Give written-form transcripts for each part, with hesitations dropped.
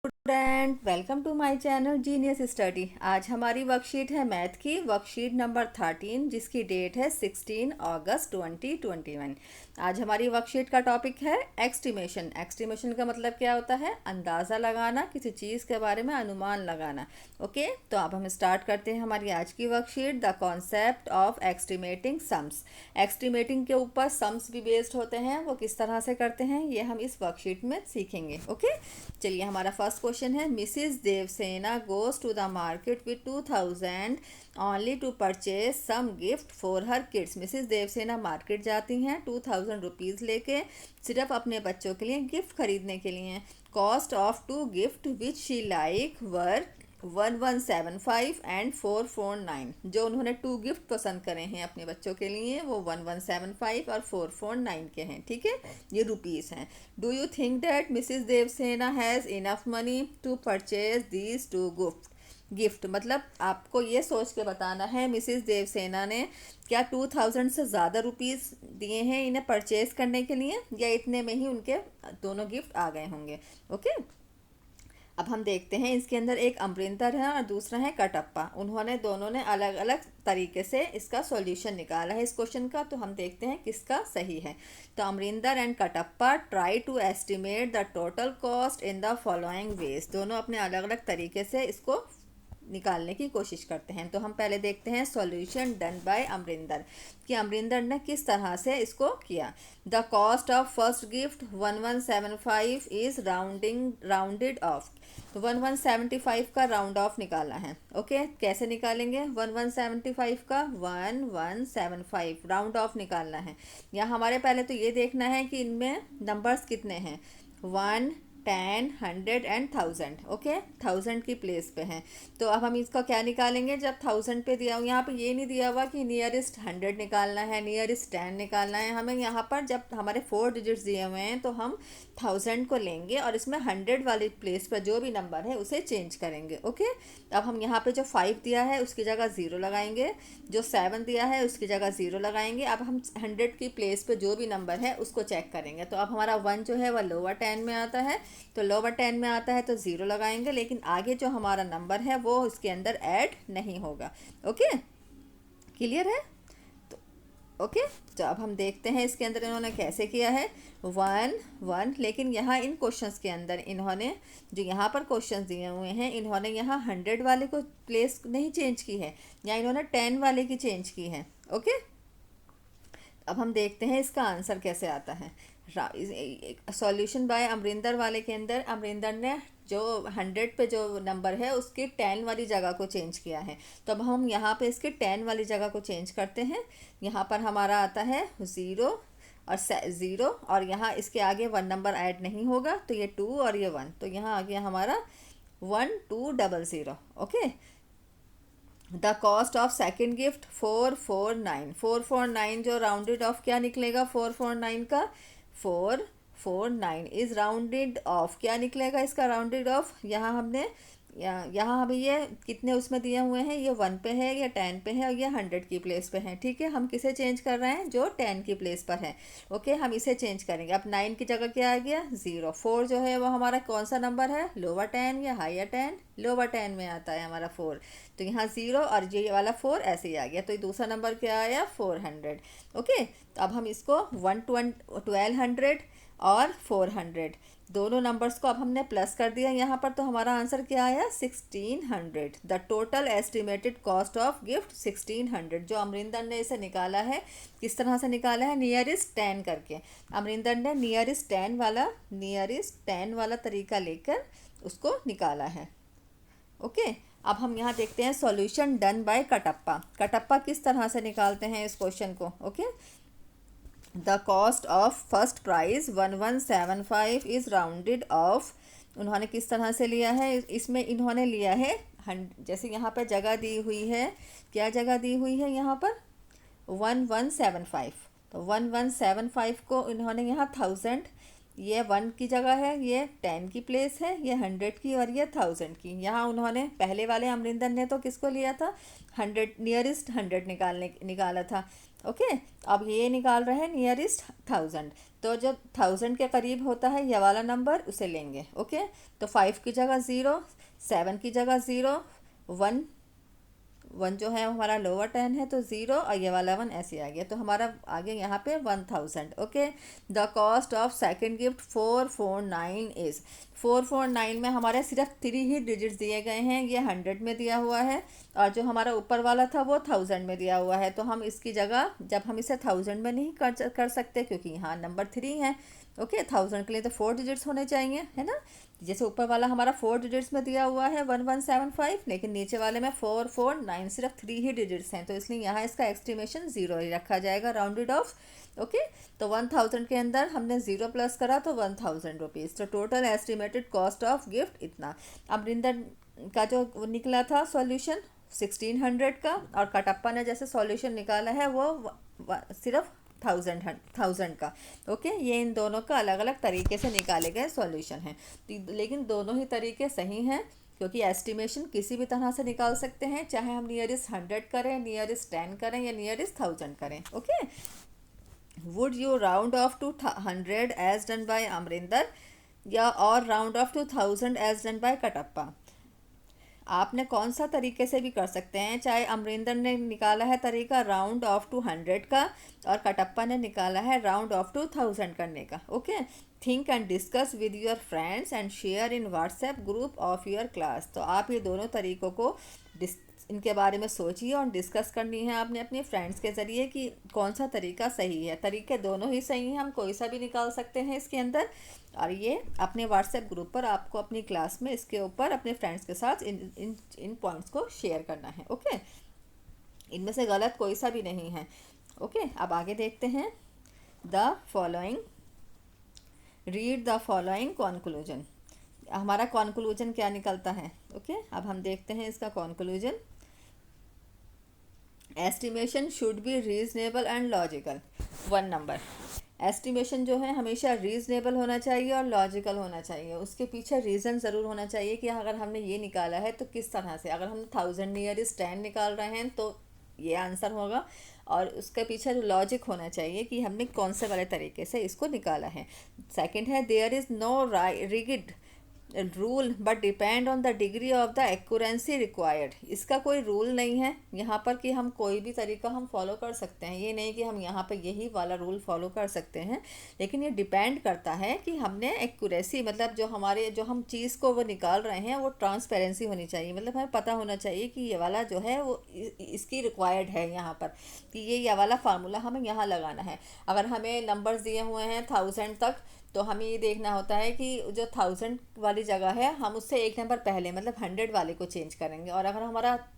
Student welcome to my channel genius study. आज हमारी worksheet है मैथ की वर्कशीट नंबर 13 जिसकी डेट है 16 अगस्त 2021। आज हमारी वर्कशीट का टॉपिक है एस्टिमेशन। एस्टिमेशन का मतलब क्या होता है? अंदाज़ा लगाना, किसी चीज़ के बारे में अनुमान लगाना। ओके, तो अब हम स्टार्ट करते हैं हमारी आज की worksheet. The concept of estimating sums. Estimating के ऊपर सम्स भी बेस्ड होते हैं, वो किस तरह से करते हैं ये हम इस वर्कशीट में सीखेंगे। ओके, चलिए हमारा फर्स्ट क्वेश्चन है Mrs Devasena goes to the market with 2000 only to purchase some gift for her kids. Mrs Devasena market जाती हैं 2000 रुपीज़ लेके सिर्फ अपने बच्चों के लिए गिफ्ट खरीदने के लिए। Cost of two gift which she like were 1175 and 449। जो उन्होंने टू गिफ्ट पसंद करे हैं अपने बच्चों के लिए वो 1175 और 449 के हैं। ठीक है, ये रुपीज़ हैं। Do you think that Mrs Devasena has enough money to purchase these two gift? मतलब आपको ये सोच के बताना है मिसिस देवसेना ने क्या 2000 से ज़्यादा रुपीज़ दिए हैं इन्हें परचेज करने के लिए, या इतने में ही उनके दोनों गिफ्ट आ गए होंगे। ओके, अब हम देखते हैं इसके अंदर एक अमरिंदर है और दूसरा है कटप्पा। उन्होंने दोनों ने अलग अलग तरीके से इसका सॉल्यूशन निकाला है इस क्वेश्चन का, तो हम देखते हैं किसका सही है। तो Amarinder and Kattappa try to estimate the total cost in the following ways. दोनों अपने अलग अलग तरीके से इसको निकालने की कोशिश करते हैं। तो हम पहले देखते हैं सॉल्यूशन डन बाय अमरिंदर कि अमरिंदर ने किस तरह से इसको किया। The cost of first gift 1175 is rounded of. तो 1175 का राउंड ऑफ निकाला है। ओके, कैसे निकालेंगे? 1175 का 1175 राउंड ऑफ निकालना है। यहाँ हमारे पहले तो ये देखना है कि इनमें नंबर्स कितने हैं। 1, 10, 100 एंड 1000। ओके, 1000 की प्लेस पे हैं। तो अब हम इसका क्या निकालेंगे? जब 1000 पे दिया हुआ, यहाँ पे ये नहीं दिया हुआ कि नियरेस्ट 100 निकालना है, नियरेस्ट 10 निकालना है। हमें यहाँ पर जब हमारे 4 डिजिट्स दिए हुए हैं तो हम 1000 को लेंगे और इसमें 100 वाली प्लेस पर जो भी नंबर है उसे चेंज करेंगे। ओके, अब हम यहाँ पे जो 5 दिया है उसकी जगह 0 लगाएंगे, जो 7 दिया है उसकी जगह 0 लगाएंगे। अब हम 100 की प्लेस पे जो भी नंबर है उसको चेक करेंगे। तो अब हमारा 1 जो है वह लोअर 10 में आता है, तो लोअर 10 में आता है तो 0 लगाएंगे, लेकिन आगे जो हमारा नंबर है वो इसके अंदर ऐड नहीं होगा। ओके, क्लियर है? ओके, तो अब हम देखते हैं इसके अंदर इन्होंने कैसे किया है। 1 1, लेकिन यहाँ इन क्वेश्चंस के अंदर इन्होंने जो यहाँ पर क्वेश्चंस दिए हुए हैं इन्होंने यहाँ 100 वाले को प्लेस नहीं चेंज की है, या इन्होंने 10 वाले की चेंज की है। ओके, अब हम देखते हैं इसका आंसर कैसे आता है। सॉल्यूशन बाय अमरिंदर वाले के अंदर अमरिंदर ने जो 100 पे जो नंबर है उसकी 10 वाली जगह को चेंज किया है। तो अब हम यहाँ पे इसके 10 वाली जगह को चेंज करते हैं। यहाँ पर हमारा आता है 0 और 0, और यहाँ इसके आगे 1 नंबर ऐड नहीं होगा, तो ये 2 और ये 1, तो यहाँ आ गया हमारा 1200। Okay, the cost of second gift 449। 449 जो राउंडेड ऑफ क्या निकलेगा? 449 का 449 इज राउंडेड ऑफ क्या निकलेगा इसका राउंडेड ऑफ? यहाँ हमने यहाँ अभी ये कितने उसमें दिए हुए हैं, ये 1 पे है, ये 10 पे है और ये 100 की प्लेस पे है। ठीक है, हम किसे चेंज कर रहे हैं? जो 10 की प्लेस पर है। ओके, हम इसे चेंज करेंगे। अब 9 की जगह क्या आ गया? 0। 4 जो है वो हमारा कौन सा नंबर है? लोअर 10 या हायर 10? लोअर 10 में आता है हमारा 4, तो यहाँ 0 और ये वाला 4 ऐसे ही आ गया, तो दूसरा नंबर क्या आया? 400। ओके, तो अब हम इसको 1200 और 400 दोनों नंबर्स को अब हमने प्लस कर दिया यहाँ पर, तो हमारा आंसर क्या आया? 1600। The total estimated cost of gift 1600। जो अमरिंदर ने इसे निकाला है, किस तरह से निकाला है? नियरेस्ट 10 करके। अमरिंदर ने नियरेस्ट 10 वाला तरीका लेकर उसको निकाला है। ओके, अब हम यहाँ देखते हैं solution done by Kattappa. Kattappa किस तरह से निकालते हैं इस क्वेश्चन को। Okay, the cost of first prize 1175 is rounded off. उन्होंने किस तरह से लिया है? इसमें इन्होंने लिया है जैसे यहाँ पर जगह दी हुई है, क्या जगह दी हुई है यहाँ पर? 1175। तो 1175 को इन्होंने यहाँ 1000, ये 1 की जगह है, ये 10 की प्लेस है, ये 100 की और ये 1000 की। यहाँ उन्होंने पहले वाले अमरिंदर ने तो किसको लिया था? 100, नियरेस्ट 100 निकाला था। ओके, अब ये निकाल रहे हैं नियरेस्ट 1000। तो जब 1000 के करीब होता है ये वाला नंबर उसे लेंगे। ओके, तो 5 की जगह 0, 7 की जगह 0, 1 1 जो है हमारा लोअर 10 है तो 0, और ये वाला 1 ऐसे आ गया, तो हमारा आगे यहाँ पे 1000। Okay, the cost of second gift 449 is, 449 में हमारे सिर्फ 3 ही डिजिट्स दिए गए हैं, ये 100 में दिया हुआ है, और जो हमारा ऊपर वाला था वो 1000 में दिया हुआ है। तो हम इसकी जगह जब हम इसे 1000 में नहीं कर सकते क्योंकि यहाँ नंबर 3 है। ओके, 1000 के लिए तो 4 डिजिट्स होने चाहिए, है ना। जैसे ऊपर वाला हमारा 4 डिजिट्स में दिया हुआ है 1175, लेकिन नीचे वाले में 449 सिर्फ 3 ही डिजिट्स हैं, तो इसलिए यहाँ इसका एस्टिमेशन 0 ही रखा जाएगा, राउंडेड ऑफ। ओके, तो 1000 के अंदर हमने 0 प्लस करा तो 1000 रुपीज़, तो total estimated cost of gift इतना। अब रिंदर का जो निकला था सॉल्यूशन 1600 का, और कटप्पा ने जैसे सॉल्यूशन निकाला है वो सिर्फ 1000 का। ओके, ये इन दोनों का अलग अलग तरीके से निकाले गए सॉल्यूशन हैं, लेकिन दोनों ही तरीके सही हैं, क्योंकि एस्टिमेशन किसी भी तरह से निकाल सकते हैं, चाहे हम नियरेस्ट 100 करें, नियरेस्ट 10 करें, या नियरेस्ट 1000 करें। Okay, would you round off to 100 as done by Amarinder, या और round off to 1000 as done by Kattappa. आपने कौन सा तरीके से भी कर सकते हैं, चाहे अमरिंदर ने निकाला है तरीका राउंड ऑफ टू 100 का, और कटप्पा ने निकाला है राउंड ऑफ टू 1000 करने का। Okay, think and discuss with your friends and share in WhatsApp group of your class. तो आप ये दोनों तरीक़ों को इनके बारे में सोचिए और डिस्कस करनी है आपने अपने फ्रेंड्स के ज़रिए कि कौन सा तरीका सही है। तरीके दोनों ही सही हैं, हम कोई सा भी निकाल सकते हैं इसके अंदर, और ये अपने व्हाट्सएप ग्रुप पर आपको अपनी क्लास में इसके ऊपर अपने फ्रेंड्स के साथ इन पॉइंट्स को शेयर करना है। ओके, इनमें से गलत कोई सा भी नहीं है। ओके, अब आगे देखते हैं। The following, read the following conclusion. हमारा कॉन्क्लूजन क्या निकलता है। ओके, अब हम देखते हैं इसका conclusion. Estimation should be reasonable and logical. 1 number, estimation जो है हमेशा रीज़नेबल होना चाहिए और लॉजिकल होना चाहिए, उसके पीछे रीज़न ज़रूर होना चाहिए कि अगर हमने ये निकाला है तो किस तरह से। अगर हम 1000 नियरेस्ट 10 निकाल रहे हैं तो ये आंसर होगा, और उसके पीछे जो लॉजिक होना चाहिए कि हमने कौन से वाले तरीके से इसको निकाला है। सेकंड है, there is no rigid rule but depend on the degree of the accuracy required. इसका कोई रूल नहीं है यहाँ पर कि हम कोई भी तरीका हम फॉलो कर सकते हैं, ये नहीं कि हम यहाँ पर यही वाला रूल फॉलो कर सकते हैं, लेकिन ये डिपेंड करता है कि हमने एक्यूरेसी, मतलब जो हम चीज़ को वो निकाल रहे हैं वो ट्रांसपेरेंसी होनी चाहिए, मतलब हमें पता होना चाहिए कि ये वाला जो है वो इसकी रिक्वायर्ड है यहाँ पर, कि ये वाला फार्मूला हमें यहाँ लगाना है। अगर हमें नंबर्स दिए हुए हैं 1000 तक, तो हमें ये देखना होता है कि जो 1000 वाली जगह है हम उससे एक नंबर पहले मतलब 100 वाले को चेंज करेंगे, और अगर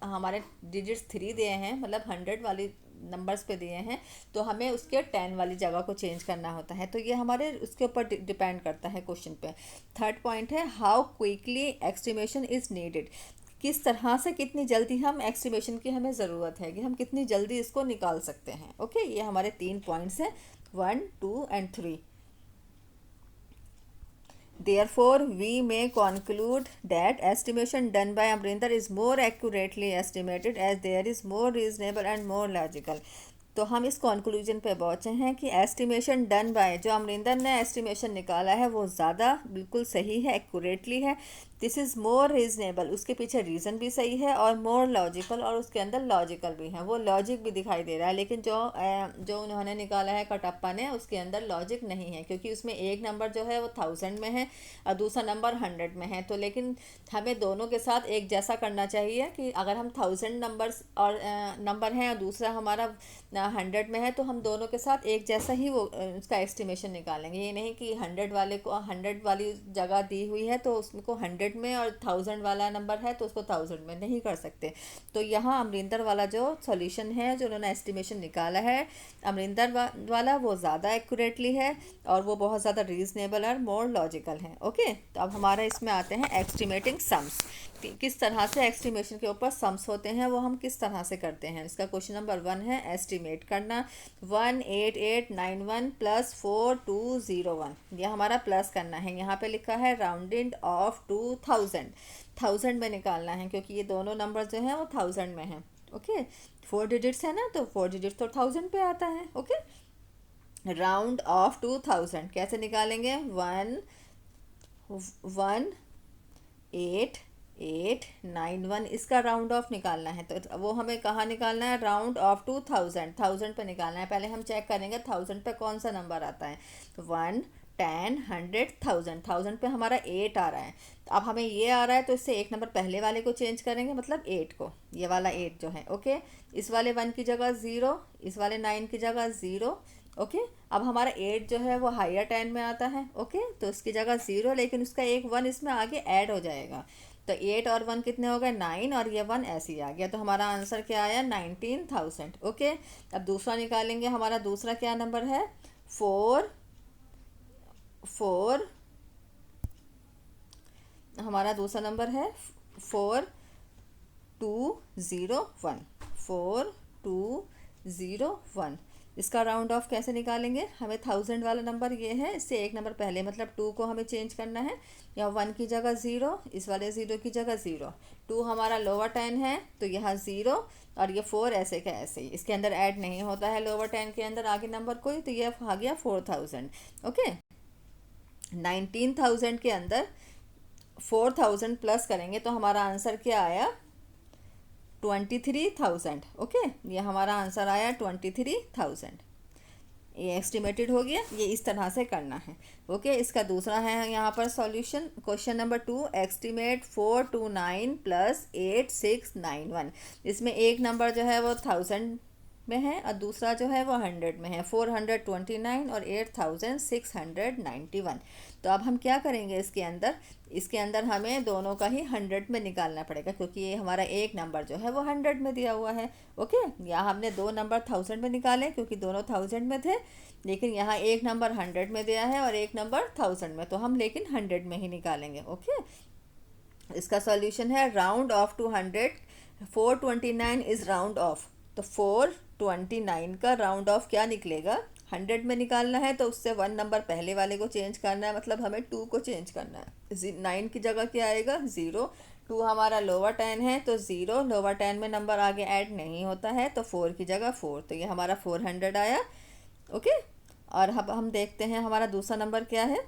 हमारे डिजिट्स 3 दिए हैं मतलब 100 वाली नंबर्स पे दिए हैं, तो हमें उसके 10 वाली जगह को चेंज करना होता है। तो ये हमारे उसके ऊपर डिपेंड करता है क्वेश्चन पे। थर्ड पॉइंट है, how quickly estimation is needed. किस तरह से, कितनी जल्दी हम एस्टिमेशन की हमें ज़रूरत है, कि हम कितनी जल्दी इसको निकाल सकते हैं। ओके, ये हमारे 3 पॉइंट्स हैं, 1, 2 and 3। Therefore, we may conclude that estimation done by Amrinder is more accurately estimated as there is more reasonable and more logical. तो हम इस कंक्लूजन पे पहुँचे हैं कि एस्टिमेशन डन बाय, जो अमरिंदर ने एस्टिमेशन निकाला है वो ज़्यादा बिल्कुल सही है, एक्यूरेटली है। दिस इज़ मोर रीजनेबल, उसके पीछे रीज़न भी सही है, और मोर लॉजिकल, और उसके अंदर लॉजिकल भी है, वो लॉजिक भी दिखाई दे रहा है। लेकिन जो उन्होंने निकाला है कटप्पा ने, उसके अंदर लॉजिक नहीं है, क्योंकि उसमें एक नंबर जो है वो 1000 में है और दूसरा नंबर 100 में है। तो लेकिन हमें दोनों के साथ एक जैसा करना चाहिए, कि अगर हम 1000 नंबर्स और नंबर हैं और दूसरा हमारा 100 में है, तो हम दोनों के साथ एक जैसा ही वो उसका एस्टिमेशन निकालेंगे। ये नहीं कि 100 वाले को 100 वाली जगह दी हुई है तो उसको 100 में, और 1000 वाला नंबर है तो उसको 1000 में नहीं कर सकते। तो यहाँ अमरिंदर वाला जो सॉल्यूशन है, जो उन्होंने एस्टिमेशन निकाला है अमरिंदर वाला, वो ज़्यादा एक्यूरेटली है, और वो बहुत ज़्यादा रीजनेबल और मोर लॉजिकल है। ओके, तो अब हमारा इसमें आते हैं एस्टिमेटिंग सम्स। किस तरह से एस्टिमेशन के ऊपर सम्स होते हैं वो हम किस तरह से करते हैं। इसका क्वेश्चन नंबर 1 है एस्टिमेट करना। 18891 + 4201, ये हमारा प्लस करना है। यहाँ पे लिखा है राउंडेड ऑफ टू 1000 में निकालना है, क्योंकि ये दोनों नंबर जो हैं वो 1000 में हैं। ओके, 4 डिजिट्स है ना, तो 4 डिजिट्स तो 1000 पे आता है। ओके, राउंड ऑफ 2000 कैसे निकालेंगे? 11891 इसका राउंड ऑफ निकालना है। तो वो हमें कहाँ निकालना है? राउंड ऑफ 2000, 1000 पे निकालना है। पहले हम चेक करेंगे 1000 पे कौन सा नंबर आता है। तो 1, 10, 100, 1000, 1000 पे हमारा 8 आ रहा है। तो अब हमें ये आ रहा है तो इससे एक नंबर पहले वाले को चेंज करेंगे, मतलब 8 को, ये वाला 8 जो है। ओके, इस वाले 1 की जगह 0, इस वाले 9 की जगह 0। ओके, अब हमारा 8 जो है वो हायर 10 में आता है। ओके, तो उसकी जगह 0, लेकिन उसका एक 1 इसमें आगे ऐड हो जाएगा। तो 8 और 1 कितने हो गए? 9, और ये 1 ऐसे ही आ गया। तो हमारा आंसर क्या आया? 19,000। ओके, अब दूसरा निकालेंगे। हमारा दूसरा क्या नंबर है? 4 हमारा दूसरा नंबर है 4201। 4201 इसका राउंड ऑफ कैसे निकालेंगे? हमें 1000 वाला नंबर ये है, इससे एक नंबर पहले, मतलब 2 को हमें चेंज करना है। या 1 की जगह 0, इस वाले 0 की जगह 0। 2 हमारा लोअर 10 है तो यहाँ 0, और ये 4 ऐसे का ऐसे ही, इसके अंदर ऐड नहीं होता है लोअर 10 के अंदर आगे नंबर कोई, तो ये आ गया 4000। ओके, 19,000 के अंदर 4000 प्लस करेंगे तो हमारा आंसर क्या आया? 23,000। ओके, ये हमारा आंसर आया 23,000। ये एस्टिमेटेड हो गया, ये इस तरह से करना है। ओके, इसका दूसरा है यहाँ पर solution. Question number 2, estimate 429 plus 8691। इसमें एक नंबर जो है वो 1000 में है और दूसरा जो है वो 100 में है। 429 और 8691। तो अब हम क्या करेंगे? इसके अंदर हमें दोनों का ही 100 में निकालना पड़ेगा, क्योंकि ये हमारा एक नंबर जो है वो 100 में दिया हुआ है। ओके, यहाँ हमने दो नंबर 1000 में निकाले क्योंकि दोनों 1000 में थे, लेकिन यहाँ एक नंबर 100 में दिया है और एक नंबर 1000 में, तो हम लेकिन 100 में ही निकालेंगे। ओके, इसका सॉल्यूशन है round off to 100। 429 is round off, तो 429 का राउंड ऑफ क्या निकलेगा? 100 में निकालना है तो उससे 1 नंबर पहले वाले को चेंज करना है, मतलब हमें 2 को चेंज करना है। 9 की जगह क्या आएगा? 0। 2 हमारा लोअर 10 है तो 0, लोअर 10 में नंबर आगे ऐड नहीं होता है, तो 4 की जगह 4, तो ये हमारा 400 आया। ओके, और अब हम देखते हैं हमारा दूसरा नंबर क्या है।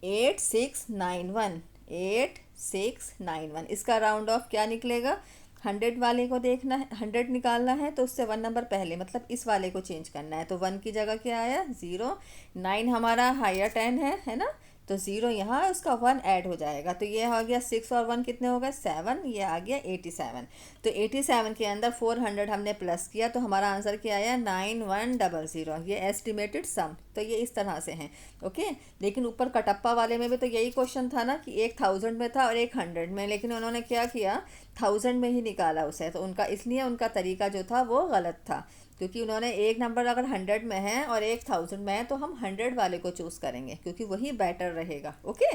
8691। 8691 इसका राउंड ऑफ क्या निकलेगा? 100 वाले को देखना है, 100 निकालना है तो उससे 1 नंबर पहले, मतलब इस वाले को चेंज करना है। तो 1 की जगह क्या आया? 0। 9 हमारा हायर 10 है ना, तो 0 यहाँ उसका 1 ऐड हो जाएगा, तो ये हो गया 6 और 1 कितने हो गए? 7, ये आ गया 87। तो 87 के अंदर 400 हमने प्लस किया तो हमारा आंसर क्या आया? 9100। ये एस्टिमेटेड सम, तो ये इस तरह से हैं। ओके, लेकिन ऊपर कटप्पा वाले में भी तो यही क्वेश्चन था ना कि एक 1000 में था और एक 100 में, लेकिन उन्होंने क्या किया? 1000 में ही निकाला उसे, तो उनका इसलिए उनका तरीका जो था वो गलत था, क्योंकि उन्होंने एक नंबर अगर 100 में है और एक 1000 में है तो हम 100 वाले को चूज़ करेंगे, क्योंकि वही बेटर रहेगा। ओके,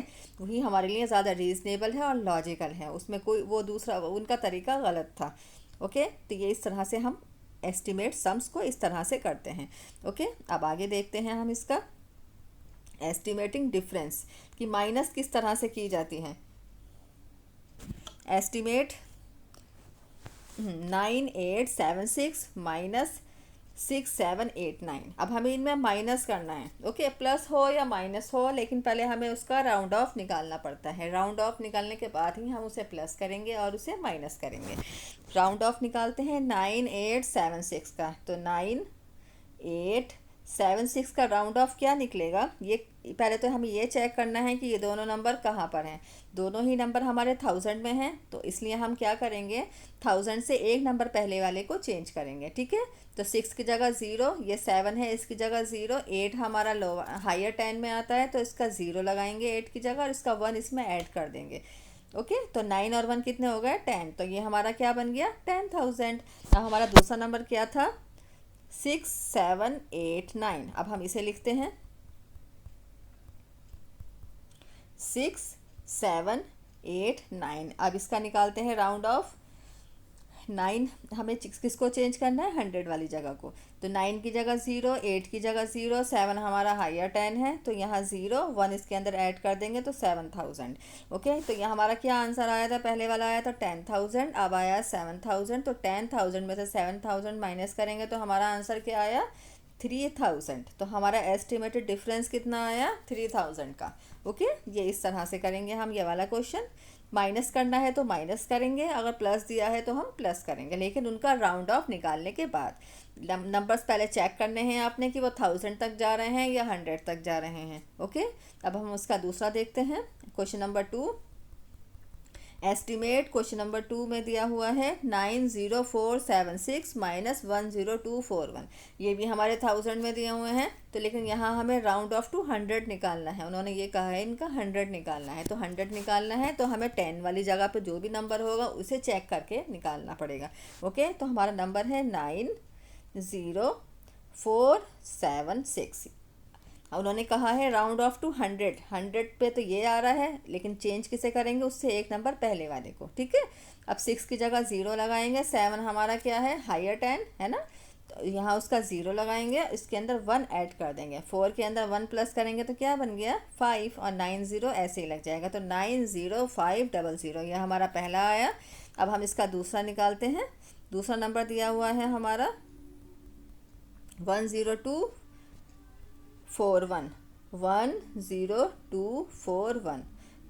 वही हमारे लिए ज़्यादा रीज़नेबल है और लॉजिकल है, उसमें कोई वो दूसरा उनका तरीका गलत था। ओके, तो ये इस तरह से हम एस्टिमेट सम्स को इस तरह से करते हैं। ओके, अब आगे देखते हैं हम इसका एस्टिमेटिंग डिफरेंस कि माइनस किस तरह से की जाती है। Estimate 9876 minus 6789। अब हमें इनमें माइनस करना है। ओके, प्लस हो या माइनस हो, लेकिन पहले हमें उसका राउंड ऑफ निकालना पड़ता है। राउंड ऑफ निकालने के बाद ही हम उसे प्लस करेंगे और उसे माइनस करेंगे। राउंड ऑफ निकालते हैं 9876 का, तो 9876 का राउंड ऑफ क्या निकलेगा? ये पहले तो हमें ये चेक करना है कि ये दोनों नंबर कहाँ पर हैं। दोनों ही नंबर हमारे 1000 में हैं, तो इसलिए हम क्या करेंगे? 1000 से एक नंबर पहले वाले को चेंज करेंगे। ठीक है, तो 6 की जगह 0, ये 7 है इसकी जगह 0। 8 हमारा लो हायर 10 में आता है तो इसका 0 लगाएंगे 8 की जगह और इसका 1 इसमें ऐड कर देंगे। ओके, तो 9 और 1 कितने हो गए? 10, तो ये हमारा क्या बन गया? 10,000। अब हमारा दूसरा नंबर क्या था? 6789। अब हम इसे लिखते हैं 6789। अब इसका निकालते हैं राउंड ऑफ। 9 हमें किसको चेंज करना है? 100 वाली जगह को, तो 9 की जगह 0, 8 की जगह 0, 7 हमारा हायर 10 है तो यहाँ 0, 1 इसके अंदर ऐड कर देंगे तो 7000। ओके, तो यहाँ हमारा क्या आंसर आया था? पहले वाला आया था 10,000, अब आया 7000। तो 10,000 में से 7000 माइनस करेंगे तो हमारा आंसर क्या आया? 3000, तो हमारा एस्टिमेटेड डिफरेंस कितना आया 3000 का। ओके, ये इस तरह से करेंगे हम ये वाला क्वेश्चन। माइनस करना है तो माइनस करेंगे, अगर प्लस दिया है तो हम प्लस करेंगे, लेकिन उनका राउंड ऑफ निकालने के बाद नंबर्स पहले चेक करने हैं आपने कि वो 1000 तक जा रहे हैं या 100 तक जा रहे हैं। ओके, अब हम उसका दूसरा देखते हैं, question number 2। Estimate question number 2 में दिया हुआ है 90476 माइनस 10241। ये भी हमारे 1000 में दिए हुए हैं, तो लेकिन यहाँ हमें राउंड ऑफ टू 100 निकालना है। उन्होंने ये कहा है इनका 100 निकालना है, तो 100 निकालना है तो हमें 10 वाली जगह पे जो भी नंबर होगा उसे चेक करके निकालना पड़ेगा। ओके, तो हमारा नंबर है 90476। उन्होंने कहा है राउंड ऑफ टू 100, 100 पे तो ये आ रहा है, लेकिन चेंज किसे करेंगे, उससे एक नंबर पहले वाले को। ठीक है, अब 6 की जगह 0 लगाएंगे। 7 हमारा क्या है, हायर 10 है ना, तो यहाँ उसका 0 लगाएंगे, इसके अंदर 1 ऐड कर देंगे। 4 के अंदर 1 प्लस करेंगे तो क्या बन गया 5, और 90 ऐसे ही लग जाएगा, तो 90500 यह हमारा पहला आया। अब हम इसका दूसरा निकालते हैं। दूसरा नंबर दिया हुआ है हमारा 10241, 10241।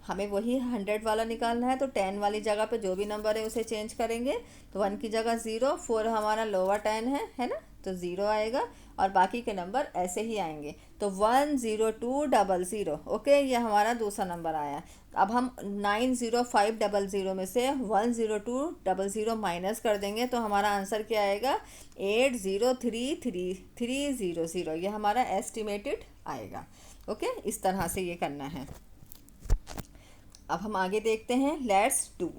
हमें वही 100 वाला निकालना है, तो 10 वाली जगह पे जो भी नंबर है उसे चेंज करेंगे। तो 1 की जगह 0, 4 हमारा लोअर 10 है ना, तो 0 आएगा, और बाकी के नंबर ऐसे ही आएंगे। तो 10200। ओके, ये हमारा दूसरा नंबर आया। अब हम 90500 में से 10200 माइनस कर देंगे, तो हमारा आंसर क्या आएगा 8033300। ये हमारा एस्टिमेटेड आएगा। ओके, इस तरह से ये करना है। अब हम आगे देखते हैं, लेट्स डू।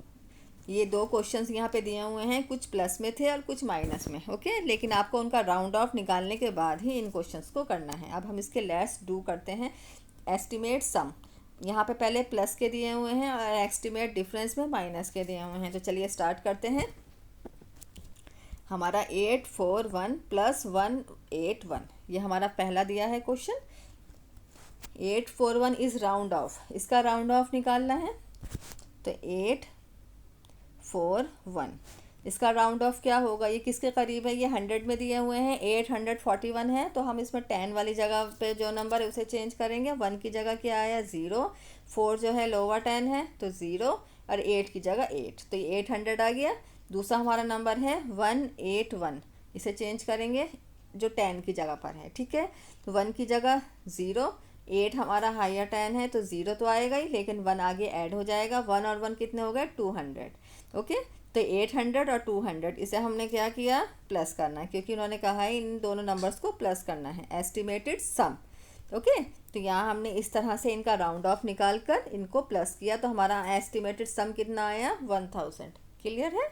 ये दो क्वेश्चंस यहाँ पे दिए हुए हैं, कुछ प्लस में थे और कुछ माइनस में। ओके, लेकिन आपको उनका राउंड ऑफ निकालने के बाद ही इन क्वेश्चंस को करना है। अब हम इसके लेट्स डू करते हैं। एस्टिमेट सम, यहाँ पे पहले प्लस के दिए हुए हैं, और एस्टिमेट डिफरेंस में माइनस के दिए हुए हैं। तो चलिए स्टार्ट करते हैं। हमारा 841 प्लस 181, ये हमारा पहला दिया है क्वेश्चन। 841 इज़ राउंड ऑफ, इसका राउंड ऑफ निकालना है। तो 841 इसका राउंड ऑफ क्या होगा, ये किसके करीब है, ये 100 में दिए हुए हैं, 841 है, तो हम इसमें 10 वाली जगह पे जो नंबर है उसे चेंज करेंगे। 1 की जगह क्या आया 0, 4 जो है लोअर 10 है तो 0, और 8 की जगह 8, तो ये 800 आ गया। दूसरा हमारा नंबर है 181, इसे चेंज करेंगे जो 10 की जगह पर है। ठीक है, तो 1 की जगह 0, 8 हमारा हायर 10 है तो 0 तो आएगा ही, लेकिन 1 आगे ऐड हो जाएगा। 1 और 1 कितने हो गए 200। ओके, तो 800 और 200 इसे हमने क्या किया प्लस करना है, क्योंकि उन्होंने कहा है इन दोनों नंबर्स को प्लस करना है। एस्टिमेटेड सम। ओके, तो यहाँ हमने इस तरह से इनका राउंड ऑफ निकाल कर इनको प्लस किया, तो हमारा एस्टिमेटेड सम कितना आया 1000। क्लियर है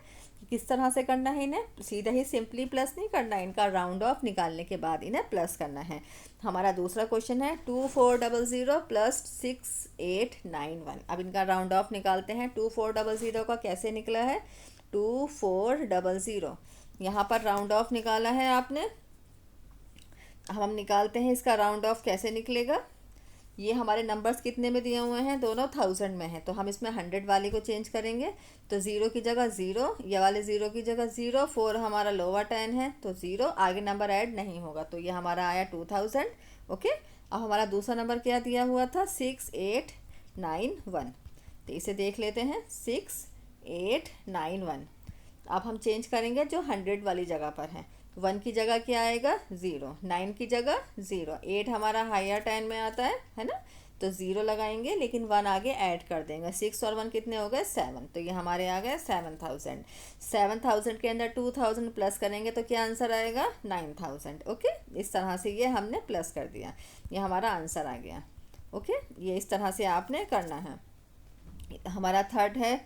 किस तरह से करना है, इन्हें सीधा ही सिंपली प्लस नहीं करना है, इनका राउंड ऑफ निकालने के बाद इन्हें प्लस करना है। हमारा दूसरा क्वेश्चन है 2400 प्लस 6891। अब इनका राउंड ऑफ निकालते हैं। 2400 का कैसे निकला है 2400, यहाँ पर राउंड ऑफ निकाला है आपने। हम निकालते हैं इसका राउंड ऑफ कैसे निकलेगा। ये हमारे नंबर्स कितने में दिए हुए हैं, दोनों 1000 में है, तो हम इसमें 100 वाले को चेंज करेंगे। तो 0 की जगह 0, ये वाले 0 की जगह 0, 4 हमारा लोअर 10 है तो 0, आगे नंबर ऐड नहीं होगा, तो ये हमारा आया 2000। ओके, अब हमारा दूसरा नंबर क्या दिया हुआ था 6891, तो इसे देख लेते हैं 6891। अब हम चेंज करेंगे जो 100 वाली जगह पर है। 1 की जगह क्या आएगा 0, 9 की जगह 0, 8 हमारा हायर 10 में आता है ना, तो 0 लगाएंगे, लेकिन 1 आगे ऐड कर देंगे। 6 और 1 कितने हो गए 7, तो ये हमारे आ गए 7000। 7000 के अंदर 2000 प्लस करेंगे तो क्या आंसर आएगा 9000। ओके, इस तरह से ये हमने प्लस कर दिया, ये हमारा आंसर आ गया। ओके, ये इस तरह से आपने करना है। हमारा थर्ड है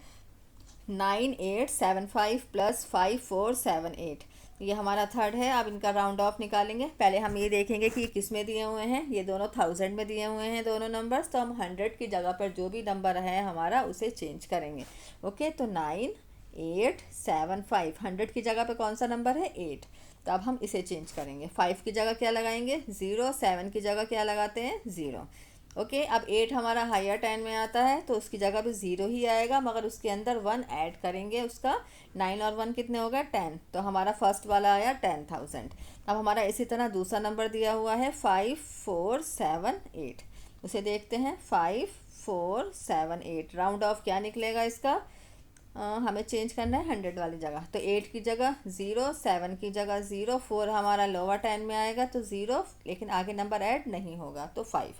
9875 प्लस 5478, ये हमारा थर्ड है। अब इनका राउंड ऑफ निकालेंगे। पहले हम ये देखेंगे कि ये किस में दिए हुए हैं, ये दोनों 1000 में दिए हुए हैं दोनों नंबर्स, तो हम 100 की जगह पर जो भी नंबर है हमारा उसे चेंज करेंगे। ओके, तो 9875, 100 की जगह पे कौन सा नंबर है 8, तो अब हम इसे चेंज करेंगे। 5 की जगह क्या लगाएंगे 0, 7 की जगह क्या लगाते हैं 0, ओके, अब 8 हमारा हायर 10 में आता है तो उसकी जगह पे 0 ही आएगा, मगर उसके अंदर 1 ऐड करेंगे उसका। 9 और 1 कितने हो गए 10, तो हमारा फर्स्ट वाला आया 10,000। अब हमारा इसी तरह दूसरा नंबर दिया हुआ है 5478, उसे देखते हैं। 5478 राउंड ऑफ क्या निकलेगा इसका, हमें चेंज करना है 100 वाली जगह, तो 8 की जगह 0, 7 की जगह 0, 4 हमारा लोअर 10 में आएगा तो 0, लेकिन आगे नंबर ऐड नहीं होगा तो 5।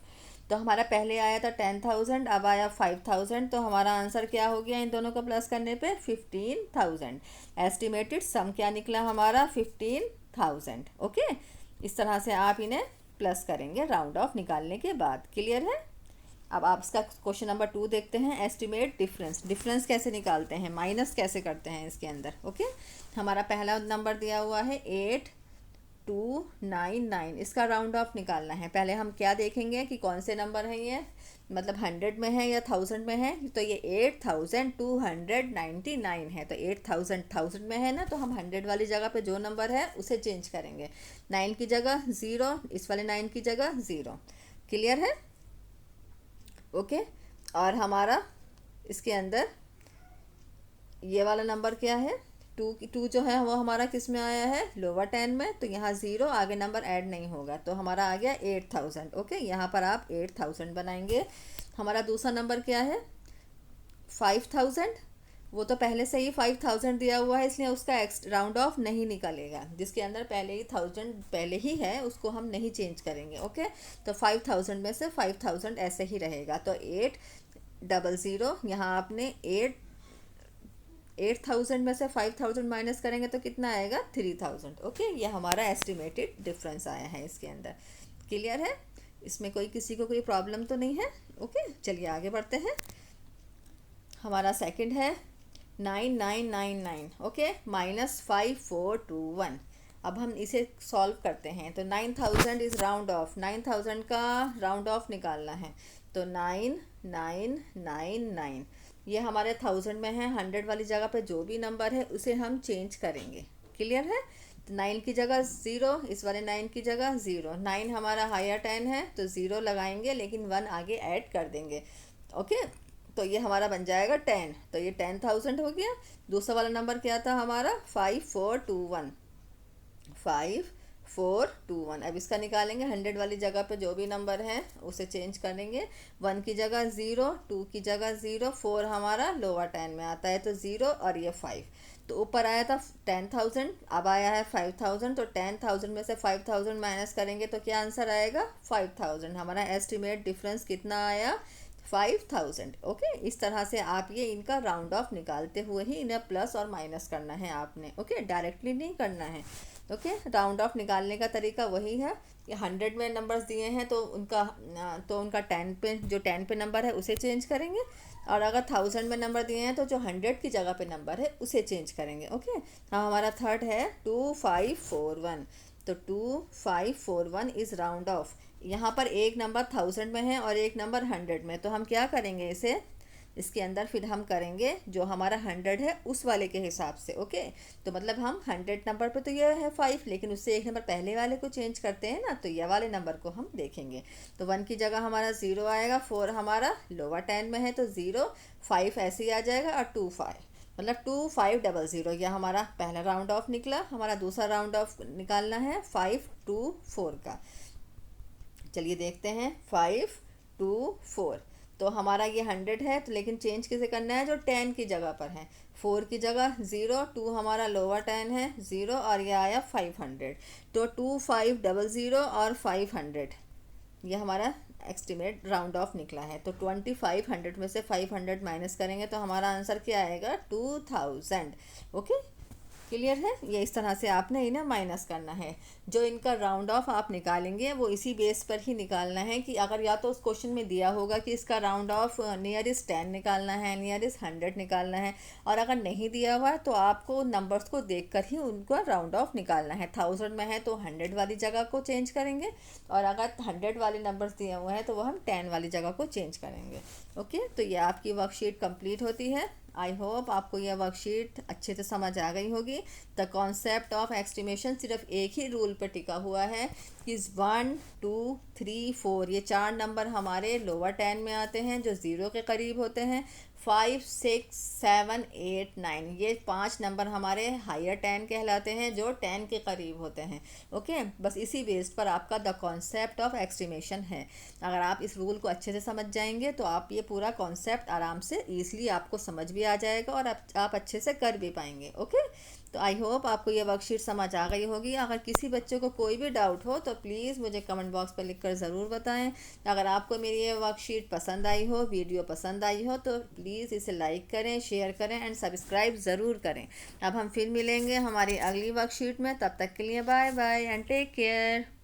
तो हमारा पहले आया था 10,000, अब आया 5,000, तो हमारा आंसर क्या हो गया इन दोनों को प्लस करने पे 15,000। एस्टिमेटेड सम क्या निकला हमारा 15,000। ओके, इस तरह से आप इन्हें प्लस करेंगे राउंड ऑफ निकालने के बाद। क्लियर है। अब आप इसका क्वेश्चन नंबर 2 देखते हैं। एस्टिमेट डिफरेंस, डिफरेंस कैसे निकालते हैं, माइनस कैसे करते हैं इसके अंदर। ओके, हमारा पहला नंबर दिया हुआ है 8299, इसका राउंड ऑफ निकालना है। पहले हम क्या देखेंगे कि कौन से नंबर हैं ये, मतलब 100 में है या 1000 में है। तो ये 8299 है, तो 8000 1000 में है ना, तो हम 100 वाली जगह पे जो नंबर है उसे चेंज करेंगे। 9 की जगह 0, इस वाले 9 की जगह 0। क्लियर है। ओके, और हमारा इसके अंदर ये वाला नंबर क्या है, 2 जो है वो हमारा किस में आया है, लोअर 10 में, तो यहाँ 0, आगे नंबर ऐड नहीं होगा, तो हमारा आ गया 8000। ओके, यहाँ पर आप 8000 बनाएंगे। हमारा दूसरा नंबर क्या है 5000, वो तो पहले से ही 5000 दिया हुआ है, इसलिए उसका राउंड ऑफ नहीं निकलेगा। जिसके अंदर पहले ही 1000 पहले ही है उसको हम नहीं चेंज करेंगे। ओके, तो 5000 में से 5000 ऐसे ही रहेगा, तो 800, यहाँ आपने 8000 में से 5000 माइनस करेंगे तो कितना आएगा 3000। ओके, ये हमारा एस्टिमेटेड डिफरेंस आया है इसके अंदर। क्लियर है, इसमें किसी को कोई प्रॉब्लम तो नहीं है। ओके, चलिए आगे बढ़ते हैं। हमारा सेकंड है 9999। ओके, -5421। अब हम इसे सॉल्व करते हैं। तो 9000 इज़ राउंड ऑफ, 9000 का राउंड ऑफ निकालना है, तो 9999 ये हमारे 1000 में है। 100 वाली जगह पे जो भी नंबर है उसे हम चेंज करेंगे। क्लियर है। तो 9 की जगह 0, इस वाले 9 की जगह 0। 9 हमारा हायर 10 है तो 0 लगाएंगे, लेकिन 1 आगे ऐड कर देंगे। ओके, तो ये हमारा बन जाएगा 10, तो ये 10,000 हो गया। दूसरा वाला नंबर क्या था हमारा 5421, 5421। अब इसका निकालेंगे। 100 वाली जगह पे जो भी नंबर है उसे चेंज करेंगे। 1 की जगह 0, 2 की जगह 0, 4 हमारा लोअर 10 में आता है तो 0, और ये 5। तो ऊपर आया था 10,000, अब आया है 5000, तो 10,000 में से 5000 माइनस करेंगे तो क्या आंसर आएगा 5000। हमारा एस्टिमेट डिफरेंस कितना आया 5000। ओके, इस तरह से आप ये इनका राउंड ऑफ निकालते हुए ही इन्हें प्लस और माइनस करना है आपने। ओके, डायरेक्टली नहीं करना है। ओके, राउंड ऑफ निकालने का तरीका वही है कि 100 में नंबर्स दिए हैं तो उनका 10 पे, जो 10 पे नंबर है उसे चेंज करेंगे, और अगर 1000 में नंबर दिए हैं तो जो 100 की जगह पे नंबर है उसे चेंज करेंगे। ओके, हाँ, हमारा थर्ड है 2541। तो 2541 इज़ राउंड ऑफ। यहाँ पर एक नंबर 1000 में है और एक नंबर 100 में, तो हम क्या करेंगे इसे, इसके अंदर फिर हम करेंगे जो हमारा 100 है उस वाले के हिसाब से। ओके, तो मतलब हम 100 नंबर पे तो ये है 5, लेकिन उससे एक नंबर पहले वाले को चेंज करते हैं ना, तो ये वाले नंबर को हम देखेंगे। तो 1 की जगह हमारा 0 आएगा, 4 हमारा लोअर 10 में है तो 0, 5 ऐसे ही आ जाएगा, और 25, मतलब 2500। यह हमारा पहला राउंड ऑफ निकला। हमारा दूसरा राउंड ऑफ निकालना है 524 का। चलिए देखते हैं 524। तो हमारा ये 100 है, तो लेकिन चेंज किसे करना है, जो 10 की जगह पर है। 4 की जगह 0, 2 हमारा लोअर 10 है 0, और ये आया 500, तो 2500 और 500 ये हमारा एस्टिमेट राउंड ऑफ निकला है। तो 2500 में से 500 माइनस करेंगे तो हमारा आंसर क्या आएगा 2000। ओके, क्लियर है। ये इस तरह से आपने इन्हें माइनस करना है। जो इनका राउंड ऑफ आप निकालेंगे वो इसी बेस पर ही निकालना है कि अगर या तो उस क्वेश्चन में दिया होगा कि इसका राउंड ऑफ नियरेस्ट 10 निकालना है, नियरेस्ट 100 निकालना है, और अगर नहीं दिया हुआ है तो आपको नंबर्स को देखकर ही उनका राउंड ऑफ निकालना है। 1000 में है तो 100 वाली जगह को चेंज करेंगे, और अगर 100 वाले नंबर्स दिए हुए हैं तो वो हम 10 वाली जगह को चेंज करेंगे। ओके, तो ये आपकी वर्कशीट कंप्लीट होती है। आई होप आपको यह वर्कशीट अच्छे से समझ आ गई होगी। द कॉन्सेप्ट ऑफ एस्टिमेशन सिर्फ एक ही रूल पर टिका हुआ है इज़ 1 2 3 4, ये 4 नंबर हमारे लोअर 10 में आते हैं जो ज़ीरो के करीब होते हैं। 5 6 7 8 9, ये 5 नंबर हमारे हायर 10 कहलाते हैं जो 10 के करीब होते हैं। ओके, बस इसी बेस्ड पर आपका द कॉन्सेप्ट ऑफ एक्सट्रीमेशन है। अगर आप इस रूल को अच्छे से समझ जाएंगे तो आप ये पूरा कॉन्सेप्ट आराम से ईजिली आपको समझ भी आ जाएगा और आप अच्छे से कर भी पाएंगे। ओके, तो आई होप आपको ये वर्कशीट समझ आ गई होगी। अगर किसी बच्चे को कोई भी डाउट हो तो प्लीज़ मुझे कमेंट बॉक्स पर लिखकर ज़रूर बताएं। अगर आपको मेरी ये वर्कशीट पसंद आई हो, वीडियो पसंद आई हो, तो प्लीज़ इसे लाइक करें, शेयर करें एंड सब्सक्राइब ज़रूर करें। अब हम फिर मिलेंगे हमारी अगली वर्कशीट में, तब तक के लिए bye bye and take care.